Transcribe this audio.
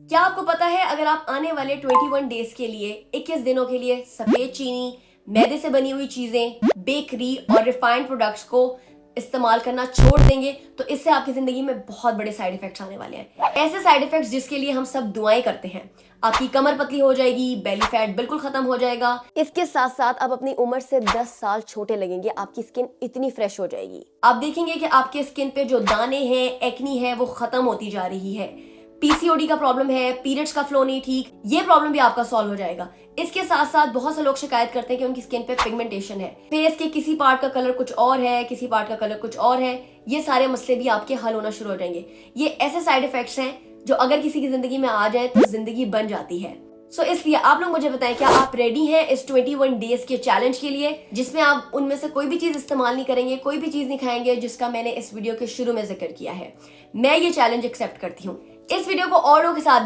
क्या आपको पता है अगर आप आने वाले 21 डेज के लिए 21 दिनों के लिए सफेद चीनी, मैदे से बनी हुई चीजें, बेकरी और रिफाइंड प्रोडक्ट्स को इस्तेमाल करना छोड़ देंगे तो इससे आपकी जिंदगी में बहुत बड़े साइड इफेक्ट्स आने वाले हैं। ऐसे साइड इफेक्ट्स जिसके लिए हम सब दुआएं करते हैं। आपकी कमर पतली हो जाएगी, बेली फैट बिल्कुल खत्म हो जाएगा। इसके साथ साथ आप अपनी उम्र से 10 साल छोटे लगेंगे। आपकी स्किन इतनी फ्रेश हो जाएगी, आप देखेंगे कि आपके स्किन पे जो दाने हैं, एक्नी है, वो खत्म होती जा रही है। पीसीओडी का प्रॉब्लम है, पीरियड्स का फ्लो नहीं ठीक, ये प्रॉब्लम भी आपका सॉल्व हो जाएगा। इसके साथ साथ बहुत से लोग शिकायत करते हैं कि उनकी स्किन पे पिगमेंटेशन है, फेस के किसी पार्ट का कलर कुछ और है, किसी पार्ट का कलर कुछ और है। ये सारे मसले भी आपके हल होना शुरू हो जाएंगे। ये ऐसे साइड इफेक्ट्स हैं जो अगर किसी की जिंदगी में आ जाए तो जिंदगी बन जाती है। इसलिए आप लोग मुझे बताएं, क्या आप रेडी हैं इस 21 डेज के चैलेंज के लिए, जिसमें आप उनमें से कोई भी चीज इस्तेमाल नहीं करेंगे, कोई भी चीज नहीं खाएंगे जिसका मैंने इस वीडियो के शुरू में जिक्र किया है। मैं ये चैलेंज एक्सेप्ट करती हूँ। इस वीडियो को और लोगों के साथ